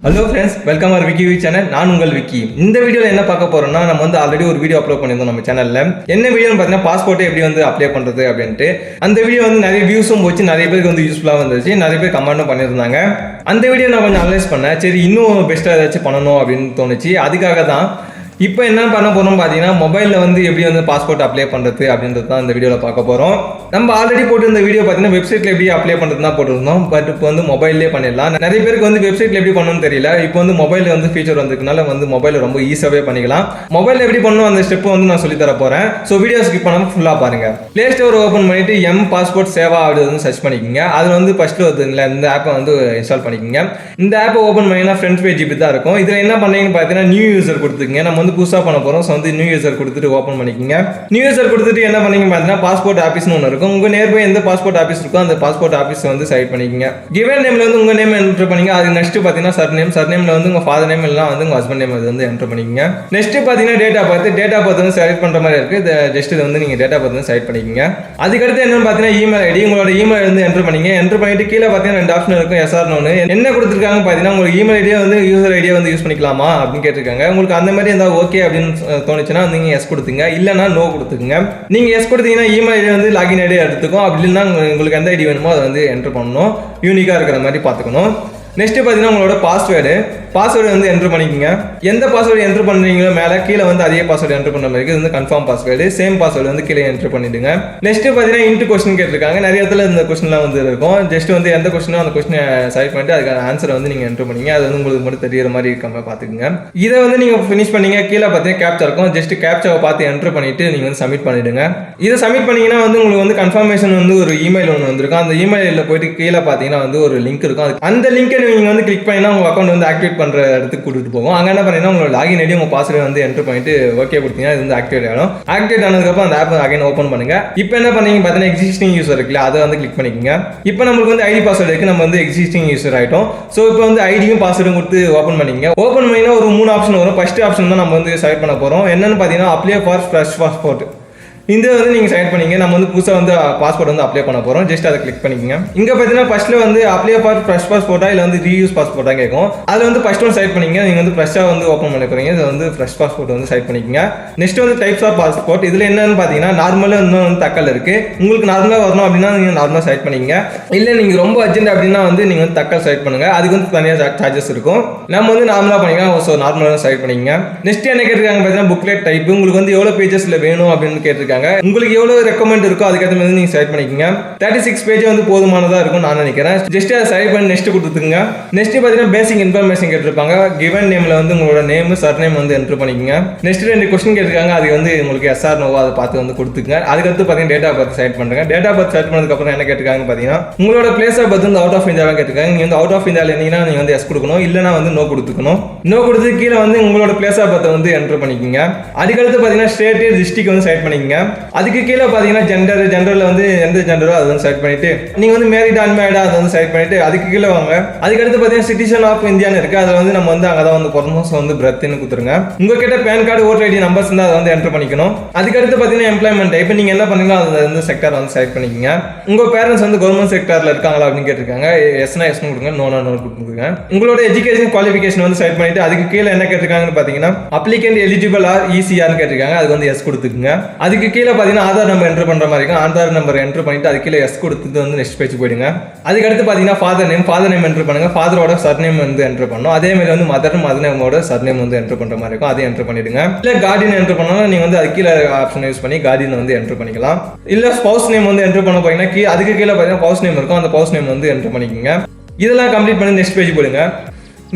Hello friends, welcome our Vicky channel. நான் உங்கள் விக்கி. இந்த வீடியோவில் என்ன பார்க்க போறோம்னா, நம்ம வந்து ஆல்ரெடி ஒரு வீடியோ அப்லோட் பண்ணியிருந்தோம் நம்ம சேனல்ல. என்ன வீடியோன்னு பார்த்தீங்கன்னா, பாஸ்போர்ட்டை எப்படி வந்து அப்ளை பண்றது அப்படின்ட்டு. அந்த வீடியோ வந்து நிறைய வியூஸும் போச்சு, நிறைய பேருக்கு வந்து யூஸ்ஃபுல்லாக வந்துச்சு, நிறைய பேர் கமெண்ட்டும் பண்ணியிருந்தாங்க. அந்த வீடியோ நான் கொஞ்சம் அனலைஸ் பண்ணேன். சரி, இன்னும் பெஸ்ட்டாக ஏதாச்சும் பண்ணணும் அப்படின்னு தோணுச்சு. அதுக்காக தான் இப்போ என்ன பண்ண போறோம் பார்த்தீங்கன்னா, மொபைலில் வந்து எப்படி வந்து பாஸ்போர்ட் அப்ளை பண்ணுறது அப்படின்றது தான் இந்த வீடியோவில் பார்க்க போகிறோம். நம்ம ஆல்ரெடி போட்டு இந்த வீடியோ பார்த்தீங்கன்னா வெப்சைட்டில் எப்படி அப்ளை பண்ணுறது தான் போட்டுருந்தோம். பட் இப்போ வந்து மொபைல்லே பண்ணிடலாம். நிறைய பேருக்கு வந்து வெப்சைட்டில் எப்படி பண்ணணும்னு தெரியல. இப்போ வந்து மொபைலில் வந்து ஃபீச்சர் வந்ததுனால வந்து மொபைலில் ரொம்ப ஈஸியாகவே பண்ணிக்கலாம். மொபைலில் எப்படி பண்ணணும் அந்த ஸ்டெப்பை வந்து நான் சொல்லி தர போகிறேன். ஸோ வீடியோ ஸ்கிப் பண்ணாமல் ஃபுல்லாக பாருங்கள். ப்ளே ஸ்டோர் ஓப்பன் பண்ணிட்டு எம் பாஸ்போர்ட் சேவா அப்படி வந்து சர்ச் பண்ணிக்கோங்க. அது வந்து ஃபஸ்ட்டு வருதுங்களா, இந்த ஆப்பை வந்து இன்ஸ்டால் பண்ணிக்கோங்க. இந்த ஆப்பை ஓப்பன் பண்ணிங்கன்னா ஃப்ரண்ட் பேஜ் இப்படி தான் இருக்கும். இதில் என்ன பண்ணீங்கன்னு பார்த்தீங்கன்னா, நியூ யூசர் கொடுத்துக்கங்க. நம்ம வந்து புதுசாக பண்ண போகிறோம். ஸோ வந்து நியூ யூசர் கொடுத்துட்டு ஓப்பன் பண்ணிக்கோங்க. நியூ யூசர் கொடுத்துட்டு என்ன பண்ணீங்க பார்த்தீங்கன்னா, பாஸ்போர்ட் ஆஃபீஸ்னு ஒன்று இருக்கும். உங்கள் நியர்பை எந்த பாஸ்போர்ட் ஆஃபீஸ் இருக்கோ அந்த பாஸ்போர்ட் ஆஃபீஸ் வந்து செலக்ட் பண்ணிக்கோங்க. கிவன் நேம்ல வந்து உங்கள் நேம் என்டர் பண்ணிங்க. அது நெக்ஸ்ட் பார்த்தீங்கன்னா சர்நேம்ல வந்து உங்கள் ஃபாதர் நேம் எல்லாம் வந்து உங்கள் ஹஸ்பண்ட் நேம் வந்து என்டர் பண்ணிக்கோங்க. நெக்ஸ்ட் பார்த்தீங்கன்னா டேட் ஆஃப் பர்த் வந்து செலக்ட் பண்ணுற மாதிரி இருக்குது. ஜஸ்ட் இது வந்து நீங்கள் டேட் ஆஃப் பர்த் வந்து செலக்ட் பண்ணிக்கோங்க. அதுக்கடுத்து என்னன்னு பார்த்தீங்கன்னா இமெயில் ஐடி, உங்களோட இமெயில் வந்து என்டர் பண்ணிங்க. என்டர் பண்ணிட்டு கீழே பார்த்தீங்கன்னா 2 ஆப்ஷன் இருக்கும், எஸ்ஆர் நோன்னு. என்ன கொடுத்துருக்காங்க பார்த்தீங்கன்னா, உங்களுக்கு இமெயில் ஐடியா வந்து யூசர் ஐடியா வந்து யூஸ் பண்ணிக்கலாமா அப்படின்னு கேட்டிருக்காங்க. உங்களுக்கு அந்த மாதிரி இருந்தால் ஓகே அப்படின்னு தோணுச்சுன்னா நீங்கள் எஸ் கொடுத்துங்க, இல்லைனா நோ கொடுத்துங்க. நீங்கள் எஸ் கொடுத்தீங்கன்னா இமெயில் ஐடி வந்து லாகின் ஐடியா எடுத்துக்கும். அப்படி இல்லைன்னா உங்களுக்கு எந்த ஐடி வேணுமோ அதை வந்து என்டர் பண்ணணும். யூனிக்காக இருக்கிற மாதிரி பார்த்துக்கணும். நெக்ஸ்ட் பார்த்தீங்கன்னா உங்களோட பாஸ்வேர்டு வந்து என்டர் பண்ணிக்கோங்க. எந்த பாஸ்வேர்டு என்டர் பண்ணுறீங்களோ மேலே கீழே வந்து அதே பாஸ்வேர்டு என்டர் பண்ண மாதிரி இது வந்து கன்ஃபார்ம் பாஸ்வேர்டு. சேம் பாஸ்வேர்டு வந்து கீழே என்டர் பண்ணிடுங்க. நெக்ஸ்ட் பார்த்தீங்கன்னா இன்ட்டு கொஸ்டின் கேட்டிருக்காங்க. நிறைய இடத்துல இந்த கொஸ்டின்லாம் வந்து இருக்கும். ஜஸ்ட் வந்து எந்த கொஸ்டினோ அந்த கொஸ்டினை செலக்ட் பண்ணிட்டு அதுக்கான ஆன்சரை வந்து நீங்கள் என்டர் பண்ணீங்க. அது வந்து உங்களுக்கு மட்டும் தெரியுற மாதிரி இருக்காம பார்த்துக்குங்க. இதை வந்து நீங்கள் ஃபினிஷ் பண்ணீங்க. கீழே பார்த்தீங்கன்னா கேப்சா இருக்கும். ஜஸ்ட் கேப்சாவை பார்த்து என்டர் பண்ணிட்டு நீங்கள் வந்து சப்மிட் பண்ணிடுங்க. இதை சப்மிட் பண்ணீங்கன்னா வந்து உங்களுக்கு வந்து கன்ஃபர்மேஷன் வந்து ஒரு இமெயில் ஒன்று வந்திருக்கும். அந்த இமெயிலில் போயிட்டு கீழே பார்த்தீங்கன்னா வந்து ஒரு லிங்க் இருக்கும். அந்த லிங்கை நீங்கள் வந்து கிளிக் பண்ணினா உங்கள் அக்கௌண்ட் வந்து ஆக்டிவேட் பண்ணுற இடத்துக்கு கூட்டிட்டு போகும். அங்கே என்ன பண்ணீங்கன்னா உங்களோட லாகின் ஐடி உங்கள் பாஸ்வேர்டு வந்து என்டர் பண்ணிட்டு ஓகே கொடுத்தீங்கன்னா இது வந்து ஆக்டிவேட் ஆகிடும். ஆக்டிவேட் ஆனதுக்கப்புறம் அந்த ஆப் அகைன் ஓப்பன் பண்ணுங்க. இப்போ என்ன பண்ணீங்க பார்த்தீங்கன்னா எக்ஸிஸ்டிங் யூசர் இருக்குல்ல, அதை வந்து கிளிக் பண்ணிக்கோங்க. இப்போ நம்மளுக்கு வந்து ஐடி பாஸ்வேர்டு இருக்கு, நம்ம வந்து எக்ஸிஸ்டிங் யூசர் ஆகிட்டோம். ஸோ இப்போ வந்து ஐடியும் பாஸ்வேர்டும் கொடுத்து ஓப்பன் பண்ணிக்கங்க. ஓப்பன் பண்ணினா ஒரு 3 ஆப்ஷன் வரும். ஃபர்ஸ்ட் ஆப்ஷன் தான் நம்ம வந்து செலக்ட் பண்ண போகிறோம். என்னன்னு பார்த்தீங்கன்னா அப்ளை ஃபார் ஃப்ரெஷ் பாஸ்போர்ட். இந்த வந்து நீங்கள் செலக்ட் பண்ணிங்க. நம்ம வந்து புதுசாக வந்து பாஸ்போர்ட் வந்து அப்ளை பண்ண போகிறோம். ஜஸ்ட் அதை கிளிக் பண்ணிக்கோங்க. இங்கே பார்த்தீங்கன்னா ஃபர்ஸ்ட்ல வந்து அப்ளை ஃபார் ஃப்ரெஷ் பாஸ்போர்ட்டா இல்லை வந்து ரீயூஸ் பாஸ்போர்ட்டா கேட்கும். அதில் வந்து ஃபர்ஸ்ட் ஒன் செலக்ட் பண்ணிங்க. நீங்கள் வந்து ஃப்ரெஷ்ஷாக வந்து ஓப்பன் பண்ண போகிறீங்க. இது வந்து ஃப்ரெஷ் பாஸ்போர்ட் வந்து செலக்ட் பண்ணிக்கோங்க. நெக்ஸ்ட் வந்து டைப்ஸ் ஆஃப் பாஸ்போர்ட். இதில் என்னன்னு பார்த்தீங்கன்னா நார்மலாக இன்னும் வந்து தக்கல் இருக்குது. உங்களுக்கு நார்மலாக வரணும் அப்படின்னா நீங்கள் நார்மலாக செலக்ட் பண்ணிக்கங்க. இல்லை நீங்கள் ரொம்ப அர்ஜென்ட் அப்படின்னா வந்து நீங்கள் வந்து தக்கல் செலக்ட் பண்ணுங்கள். அதுக்கு வந்து தனியாக சார்ஜஸ் இருக்கும். நம்ம வந்து நார்மலாக பண்ணிக்கலாம். ஸோ நார்மலாக செலக்ட் பண்ணிக்கங்க. நெக்ஸ்ட் என்ன கேட்டிருக்காங்க பார்த்தீங்கன்னா புக்லெட் டைப். உங்களுக்கு வந்து எவ்வளோ பேஜஸில் வேணும் அப்படின்னு கேட்டிருக்காங்க. உங்களுக்கு எவ்வளோ ரெக்கமெண்ட் இருக்கோ அதுக்கேற்ற மாதிரி நீங்கள் செலக்ட் பண்ணிக்கோங்க. 36 பேஜ் வந்து போதுமானதாக இருக்கும் நான் நினைக்கிறேன். ஜஸ்ட் அதை செலக்ட் பண்ணி நெக்ஸ்ட் கொடுத்துங்க. நெக்ஸ்ட் பார்த்தீங்கன்னா பேசிக் இன்ஃபர்மேஷன் கேட்டிருப்பாங்க. கிவன் நேமில் வந்து உங்களோட நேம் சர்நேம் வந்து என்டர் பண்ணிக்கோங்க. நெக்ஸ்ட் 2 கொஸ்டின் கேட்டிருக்காங்க. அது வந்து உங்களுக்கு எஸ்ஆர் நோவா அதை பார்த்து வந்து கொடுத்துங்க. அதுக்கடுத்து பார்த்தீங்கன்னா டேட் ஆஃப் பர்த் செலக்ட் பண்ணுங்க. டேட் ஆஃப் பர்த் செலக்ட் பண்ணதுக்கப்புறம் என்ன கேட்டிருக்காங்க பார்த்தீங்கன்னா உங்களோட பிளேஸ் ஆஃப் பர்த் வந்து அவுட் ஆஃப் இந்தியாவாக கேட்டிருக்காங்க. நீங்கள் வந்து அவுட் ஆஃப் இந்தியாவில் இருந்தீங்கன்னா நீங்கள் வந்து எஸ் கொடுக்கணும், இல்லைனா வந்து நோ கொடுத்துக்கணும். நோ கொடுத்து கீழே வந்து உங்களோட பிளேஸ் ஆஃப் பர்த் வந்து என்டர் பண்ணிக்கோங்க. அதுக்கடுத்து பார்த்தீங்கன்னா ஸ்டேட் டிஸ்ட்ரிக்ட் வந்து செலக்ட் பண்ணிக்கோங்க. அதுக்கு கீழே பார்த்தீங்கன்னா ஜெண்டரில் வந்து எந்த ஜெண்டரோ அதை வந்து செலக்ட் பண்ணிட்டு நீங்கள் வந்து மேரிட் அன்மேரிடா அதை வந்து செலக்ட் பண்ணிட்டு அதுக்கு கீழே வாங்க. அதுக்கடுத்து பார்த்தீங்கன்னா சிட்டிசன் ஆஃப் இந்தியான்னு இருக்கு. அதில் வந்து நம்ம வந்து அங்கே தான் வந்து பிறந்தோம். வந்து பிரத்னு கொடுத்துருங்க. உங்ககிட்ட PAN card voter ID numbers இருந்தால் அதை வந்து என்டர் பண்ணிக்கணும். அதுக்கடுத்து பார்த்தீங்கன்னா எம்ப்ளாய்மெண்ட் டைப். நீங்கள் என்ன பண்ணீங்களோ அதை வந்து செக்டர் வந்து செலக்ட் பண்ணிக்கோங்க. உங்கள் பேரண்ட்ஸ் வந்து கவர்மெண்ட் செக்டரில் இருக்காங்களா அப்படின்னு கேட்டிருக்காங்க. எஸ்னா எஸ் கொடுங்க, நோனா நோ கொடுத்துருங்க. உங்களோட எஜுகேஷன் குவாலிஃபிகேஷன் வந்து செலக்ட் பண்ணிட்டு அதுக்கு கீழே என்ன கேட்டிருக்காங்கன்னு பார்த்தீங்கன்னா அப்ளிகண்ட் எலிஜிபிள் ஆர் இசிஆர்னு கேட்டிருக்காங்க. அதுக்கு வந்து எஸ் கொடுத்துக்குங்க. அதுக்கு கீழே பார்த்தீங்கன்னா ஆதார் நம்பர் என்டர் பண்ணுற மாதிரி இருக்கும். ஆதார் நம்பர் என்டர் பண்ணிட்டு அது கீழே எஸ் கொடுத்துட்டு வந்து நெக்ஸ்ட் பேஜ் போயிடுங்க. அதுக்கடுத்து பார்த்தீங்கன்னா ஃபாதர் நேம் என்டர் பண்ணுங்க. ஃபாதரோட சர்நேம் வந்து என்டர் பண்ணணும். அதே மாதிரி வந்து மதர் நேமோட சர்நேம் வந்து என்டர் பண்ற மாதிரி இருக்கும். அதை என்டர் பண்ணிடுங்க. இல்ல கார்டியன் என்டர் பண்ணாலும் நீங்க வந்து அது கீழே ஆப்ஷன் யூஸ் பண்ணி கார்டியன் வந்து என்டர் பண்ணிக்கலாம். இல்ல ஸ்பௌஸ் நேம் வந்து என்டர் பண்ண போறீங்கன்னா அதுக்கு கீழே பார்த்தீங்கன்னா ஸ்பௌஸ் நேம் இருக்கும். அந்த ஸ்பௌஸ் நேம் வந்து என்டர் பண்ணிக்கோங்க. இதெல்லாம் கம்ப்ளீட் பண்ணி நெக்ஸ்ட் பேஜ் போயிடுங்க.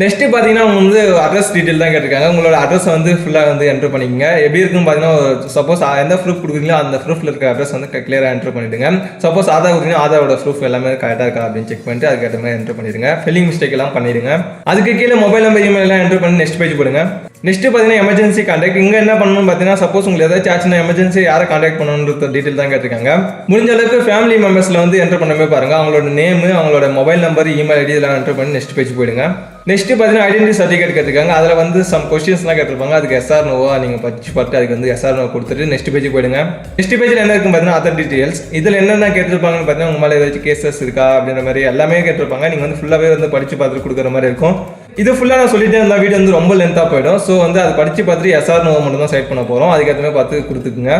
நெக்ஸ்ட் பார்த்தீங்கன்னா அவங்க வந்து அட்ரஸ் டீட்டெயில் தான் கேட்டிருக்காங்க. உங்களோட அட்ரஸ் வந்து ஃபுல்லாக வந்து என்டர் பண்ணிக்கங்க. எப்படி இருக்குன்னு பார்த்தீங்கன்னா சப்போஸ் எந்த ப்ரூஃப் கொடுக்குறீங்களோ அந்த ப்ரூஃபில் இருக்க அட்ரஸ் வந்து கிளியராக என்டர் பண்ணிவிடுங்க. சப்போஸ் ஆதார் கொடுத்தீங்கன்னா ஆதாரோட ப்ரூஃப் எல்லாமே கரெக்டாக இருக்கா அப்படின்னு செக் பண்ணிட்டு அதுக்கேற்ற மாதிரி என்டர் பண்ணிடுங்க. ஃபில்லிங் மிஸ்டேக் எல்லாம் பண்ணிடுங்க. அதுக்கு கீழே மொபைல் நம்பர் இமெயில் எல்லாம் என்டர் பண்ணி நெக்ஸ்ட் பேஜ் போடுங்க. நெக்ஸ்ட் பார்த்தீங்கன்னா எமர்ஜென்சி கான்டாக்ட். இங்கே என்ன பண்ணணும்னு பார்த்தீங்கன்னா சப்போஸ் உங்களுக்கு ஏதாச்சும் ஆச்சுன்னா எமர்ஜென்சி யாரை கான்டாக்ட் பண்ணணுன்ற டீட்டெயில் தான் கேட்டிருக்காங்க. முடிஞ்ச அளவுக்கு ஃபேமிலி மெம்பர்ஸில் வந்து என்டர் பண்ணவே பாருங்க. அவங்களோட நேம், அவங்களோட மொபைல் நம்பர், இமெயில் ஐடி இதெல்லாம் என்டர் பண்ணி நெக்ஸ்ட் பேஜ் போயிடுங்க. நெக்ஸ்ட் பார்த்தீங்கன்னா ஐடென்டி சர்டிஃபிகேட் கேட்டிருக்காங்க. அதில் வந்து சம் கொஸ்டின்ஸ்லாம் கேட்டிருப்பாங்க. அதுக்கு எஸ்ஆர் நோவா நீங்கள் படிச்சு பார்த்து அதுக்கு வந்து எஸ்ஆர் நோ கொடுத்துட்டு நெக்ஸ்ட் பேஜ் போயிடுங்க. நெக்ஸ்ட் பேஜில் என்ன இருக்குன்னு பார்த்தீங்கன்னா அதர் டீட்டெயில்ஸ். இதில் என்னென்ன கேட்டிருப்பாங்கன்னு பார்த்தீங்கன்னா உங்க மேலே ஏதாச்சும் கேசஸ் இருக்கா அப்படின்ற மாதிரி எல்லாமே கேட்டிருப்பாங்க. நீங்கள் வந்து ஃபுல்லாகவே வந்து படிச்சு பார்த்துட்டு கொடுக்குற மாதிரி இருக்கும். இது ஃபுல்லாக நான் சொல்லிட்டே இருந்தால் வீடியோ வந்து ரொம்ப லென்த்தாக போயிடும். ஸோ வந்து அதை படித்து பார்த்துட்டு எஸ்ஆர் நோ மட்டும் தான் செலக்ட் பண்ண போகிறோம். அதுக்கேற்ற மாதிரி பார்த்து கொடுத்துக்குங்க.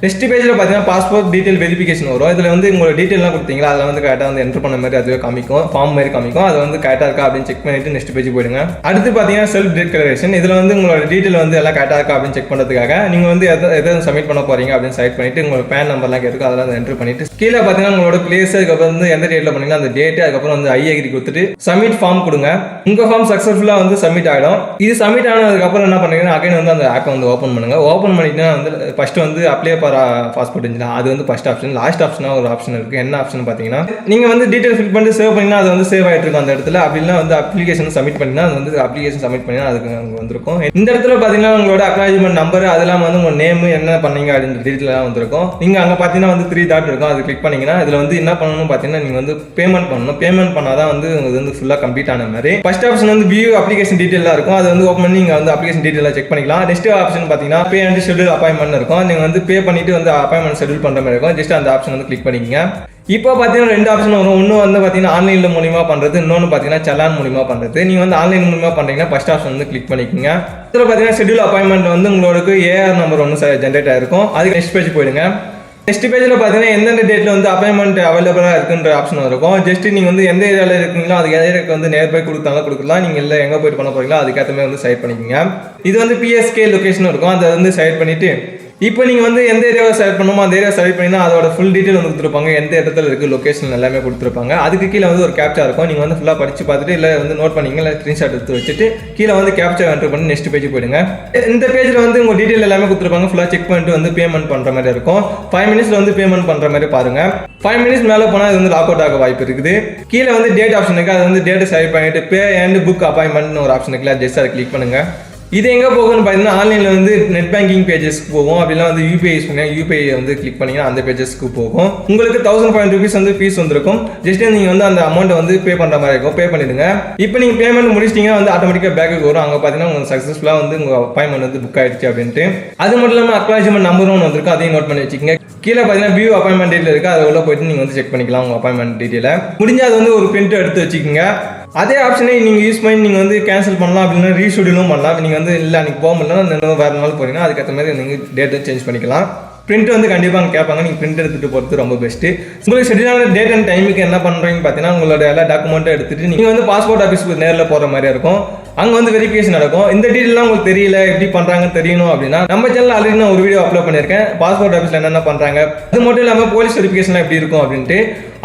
நெக்ஸ்ட் பேஜில் பார்த்தீங்கன்னா பாஸ்போர்ட் டீட்டெயில் வெரிஃபிகேஷன் வரும். இதில் வந்து உங்களோட டீட்டெயிலாம் கொடுத்தீங்களா அதில் வந்து கரெக்டாக வந்து என்டர் பண்ண மாதிரி அதுவே காமிக்கும், ஃபார்ம் மாதிரி காமிக்கும். அது வந்து கரெக்டாக இருக்கா அப்படின்னு செக் பண்ணிட்டு நெக்ஸ்ட் பேஜ் போயிடுங்க. அடுத்து பார்த்தீங்கன்னா செல்ஃப் டிக்ளரேஷன். இதில் வந்து உங்களோட டீட்டெயில் வந்து எல்லாம் கரெக்டாக இருக்கா அப்படின்னு செக் பண்ணுறதுக்காக நீங்கள் வந்து எதை சப்மிட் பண்ண போறீங்க அப்படின்னு செலக்ட் பண்ணிட்டு உங்களோட பேன் நம்பர்லாம் கேட்கும், அதெல்லாம் வந்து என்டர் பண்ணிட்டு கீழே பார்த்தீங்கன்னா உங்களோட பிளேஸ், அதுக்கப்புறம் வந்து எந்த டேட்டில் பண்ணீங்கன்னா அந்த டேட், அதுக்கப்புறம் வந்து ஐ அக்ரி கொடுத்துட்டு சப்மிட் ஃபார்ம் கொடுங்க. உங்கள் ஃபார்ம் சக்ஸஸ்ஃபுல்லாக வந்து சப்மிட் ஆகிடும். இது சப்மிட் ஆனதுக்கப்புறம் என்ன பண்ணுறீங்கன்னா அகைன் வந்து அந்த ஆப்பை வந்து ஓப்பன் பண்ணுங்க. ஓப்பன் பண்ணிட்டு வந்து ஃபர்ஸ்ட் வந்து அப்ளை ஃபார் பாஸ்போர்ட் அது வந்து ஃபர்ஸ்ட் ஆப்ஷன். லாஸ்ட் ஆப்ஷனாக ஒரு ஆப்ஷன் இருக்கு. என்ன ஆப்ஷன் பார்த்தீங்கன்னா நீங்கள் வந்து டீட்டெயில் ஃபில் பண்ணி சேவ் பண்ணினா அது வந்து சேவ் ஆகிட்டு இருக்கும் அந்த இடத்துல. அப்படின்னா வந்து அப்ளிகேஷன் சப்மிட் பண்ணினா அது வந்து அப்ளிகேஷன் சப்மிட் பண்ணினா அதுக்கு அங்கே வந்திருக்கும். இந்த இடத்துல பார்த்தீங்கன்னா உங்களோட அக்னாலஜ்மெண்ட் நம்பர், அதெல்லாம் வந்து உங்கள் நேம் என்ன பண்ணீங்க அப்படின்ற டீட்டெயிலாம் வந்திருக்கும். நீங்கள் அங்கே பார்த்தீங்கன்னா வந்து 3 டாட் இருக்கும், அது கிளிக் பண்ணீங்கன்னா இதில் வந்து என்ன பண்ணணும் பார்த்தீங்கன்னா நீங்கள் வந்து பேமெண்ட் பண்ணணும். பேமெண்ட் பண்ணாதான் வந்து இது வந்து ஃபுல்லாக கம்ப்ளீட் ஆன மாதிரி. ஃபர்ஸ்ட் ஆப்ஷன் வந்து வியூ அப்ளிகேஷன் டீட்டெயிலாக இருக்கும். அது வந்து ஓப்பன் பண்ணி நீங்கள் வந்து அப்ளிகேஷன் டீட்டெயிலாக செக் பண்ணிக்கலாம். நெக்ஸ்ட் ஆப்ஷன் பார்த்தீங்கன்னா பே அண்ட் ஷெட்யூல் அப்பாயின்மெண்ட் இருக்கும். நீங்கள் வந்து பே பண்ணிட்டு வந்து அப்பாயின்மெண்ட் ஷெட்யூல் பண்ணுற மாதிரி இருக்கும். ஜஸ்ட் அந்த ஆப்ஷன் வந்து கிளிக் பண்ணிக்கங்க. இப்போ பார்த்தீங்கன்னா 2 ஆப்ஷன் வரும். ஒன்று வந்து பார்த்தீங்கன்னா ஆன்லைனில் மூலியமா பண்ணுறது, இன்னொன்று பார்த்தீங்கன்னா சலான் மூலியமா பண்ணுறது. நீங்கள் வந்து ஆன்லைன் மூலியமா பண்ணுறீங்கன்னா ஃபர்ஸ்ட் ஆப்ஷன் வந்து கிளிக் பண்ணிக்கோங்க. இதில் பார்த்தீங்கன்னா ஷெட்யூல் அப்பாயின்மெண்ட் வந்து உங்களுக்கு ஏஆர் நம்பர் ஒன்று ஜென்ரேட் ஆயிருக்கும். அதுக்கு நெக்ஸ்ட் பேஜ் போயிடுங்க. நெக்ஸ்ட் பேஜில் பார்த்தீங்கன்னா எந்தெந்த டேட்டில் வந்து அப்பாயின்மெண்ட் அவைலபிளாக இருக்குன்ற ஆப்ஷன் இருக்கும். ஜஸ்ட் நீங்கள் வந்து எந்த ஏரியாவில் இருக்கீங்களோ அதுக்கு ஏரியாவுக்கு வந்து நேர்பை கொடுக்கலாம். நீங்கள் இல்லை எங்கே போயிட்டு பண்ண போகிறீங்களோ அதுக்கேற்ற மாதிரி வந்து செலக்ட் பண்ணிக்கோங்க. இது வந்து பிஎஸ்கே லொக்கேஷன் இருக்கும், அதை வந்து செலக்ட் பண்ணிவிட்டு இப்போ நீங்கள் வந்து எந்த ஏரியாவை செலக்ட் பண்ணுமோ அந்த ஏரியா செலக்ட் பண்ணினா அதோட ஃபுல் டீட்டெயில் வந்து கொடுத்துருப்பாங்க. எந்த இடத்துல இருக்குது லொக்கேஷன் எல்லாமே கொடுத்துருப்பாங்க. அதுக்கு கீழே வந்து ஒரு கேப்சா இருக்கும். நீங்கள் வந்து ஃபுல்லாக படித்து பார்த்துட்டு இல்லை வந்து நோட் பண்ணிங்க, இல்லை ஸ்க்ரீன்ஷாட் எடுத்து வச்சுட்டு கீழே வந்து கேப்சா என்டர் பண்ணி நெக்ஸ்ட் பேஜ் போயிடுங்க. இந்த பேஜில் வந்து உங்கள் டீட்டெயில் எல்லாமே கொடுத்துருப்பாங்க. ஃபுல்லாக செக் பண்ணிட்டு வந்து பேமெண்ட் பண்ணுற மாதிரி இருக்கும். 5 மினிட்ஸில் வந்து பேமெண்ட் பண்ணுற மாதிரி பாருங்கள். 5 மினிட்ஸ் மேலே போனால் இது வந்து லாக் அவுட் ஆக வாய்ப்பு இருக்குது. கீழே வந்து டேட் ஆப்ஷன் இருக்குது, அது வந்து டேட்டை செலக்ட் பண்ணிட்டு பே அண்ட் புக் அப்பாயின்மெண்ட்னு ஒரு ஆப்ஷன் இருக்குல்ல, ஜஸ்ட் அதை கிளிக் பண்ணுங்கள். இது எங்கே போகும்னு பார்த்தீங்கன்னா ஆன்லைனில் வந்து நெட் பேங்கிங் பேஜஸ்க்கு போகும். அப்படிலாம் வந்து யூபிஐ யூஸ் பண்ணி யூபிஐ வந்து கிளிக் பண்ணிங்கன்னா அந்த பேஜஸ்க்கு போகும். உங்களுக்கு 1000 rupees வந்து ஃபீஸ் வந்திருக்கும். ஜஸ்ட் நீங்கள் வந்து அந்த அமௌண்ட்டை வந்து பே பண்ணுற மாதிரி இருக்கும். பே பண்ணிடுங்க. இப்போ நீங்கள் பேமெண்ட் முடிச்சிட்டிங்கன்னா வந்து ஆட்டோமேட்டிக்காக பேக்கு வரும். அங்கே பார்த்தீங்கன்னா உங்களுக்கு சக்ஸஸ்ஃபுல்லாக வந்து உங்கள் அப்பாயின்மெண்ட் வந்து புக் ஆயிடுச்சு அப்படின்ட்டு. அது மட்டும் இல்லாமல் அக்னாலஜ்மெண்ட் நம்பரும் ஒன்று வந்திருக்கும், அதையும் நோட் பண்ணி வச்சுக்கோங்க. கீழே பார்த்தீங்கன்னா வியூ அப்பாயின்மெண்ட் டீட்டெயில் இருக்குது, அதை உள்ள போயிட்டு நீங்கள் வந்து செக் பண்ணிக்கலாம் உங்கள் அப்பாயின்மெண்ட் டீட்டெயிலை. முடிஞ்சால் அது வந்து ஒரு பிரிண்ட் எடுத்து வச்சுக்கோங்க. அதே ஆப்ஷனை நீங்கள் யூஸ் பண்ணி நீங்கள் வந்து கேன்சல் பண்ணலாம், அப்படின்னா ரீஷெடியூலும் பண்ணலாம். நீங்கள் வந்து இல்லை அன்றைக்கி போக முடியலன்னா வேறு நாள் போகிறீங்கன்னா அதுக்கேற்ற மாதிரி நீங்கள் டேட்டை சேஞ்ச் பண்ணிக்கலாம். பிரிண்ட் வந்து கண்டிப்பாக அங்கே கேட்பாங்க, நீங்கள் பிரிண்ட் எடுத்துகிட்டு போகிறது ரொம்ப பெஸ்ட்டு. உங்களுக்கு ஷெட்யூலான டேட் அண்ட் டைமுக்கு என்ன பண்ணுறீங்கன்னு பார்த்தீங்கன்னா உங்களோட எல்லா டாக்குமெண்ட்டும் எடுத்துகிட்டு நீங்கள் வந்து பாஸ்போர்ட் ஆஃபீஸ்க்கு நேரில் போகிற மாதிரி இருக்கும். அங்கே வந்து வெரிஃபிகேஷன் நடக்கும். இந்த டீட்டெயிலாம் உங்களுக்கு தெரியல, எப்படி பண்ணுறாங்கன்னு தெரியணும் அப்படின்னா நம்ம சேனல் ஆல்ரெடி நான் ஒரு வீடியோ அப்லோட் பண்ணியிருக்கேன். பாஸ்போர்ட் ஆஃபீஸில் என்னென்ன பண்ணுறாங்க, அது மட்டும் இல்லாமல் போலீஸ் வெரிஃபிகேஷன் எப்படி இருக்கும் அப்படின்ட்டு.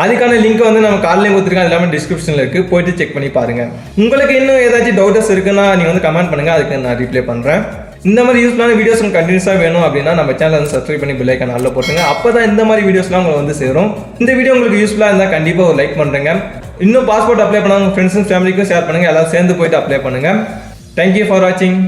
அதுக்கான லிங்க் வந்து நம்ம காலையில் கொடுத்துருக்கேன், அது எல்லாமே டிஸ்கிரிப்ஷனில் இருக்குது, போயிட்டு செக் பண்ணி பாருங்கள். உங்களுக்கு இன்னும் ஏதாச்சும் டவுட்டஸ் இருக்குன்னா நீங்கள் வந்து கமெண்ட் பண்ணுங்கள், அதுக்கு நான் ரிப்ளை பண்ணுறேன். இந்த மாதிரி யூஸ்ஃபுல்லான வீடியோஸ் உங்களுக்கு கண்டினியூஸாக வேணும் அப்படின்னா நம்ம சேனலை வந்து சப்ஸ்கிரைப் பண்ணி பெல் ஐக்கான் ஆல்ல போட்டுங்க. அப்போ தான் இந்த மாதிரி வீடியோஸ்லாம் உங்களுக்கு வந்து சேரும். இந்த வீடியோ உங்களுக்கு யூஸ்ஃபுல்லாக இருந்தால் கண்டிப்பாக ஒரு லைக் பண்ணுறேங்க. இன்னும் பாஸ்போர்ட் அப்ளை பண்ணால் உங்கள் ஃப்ரெண்ட்ஸும் ஃபேமிலிக்கும் ஷேர் பண்ணுங்கள். எல்லாரும் சேர்ந்து போயிட்டு அப்ளை பண்ணுங்கள். தேங்க்யூ ஃபார் வாட்சிங்.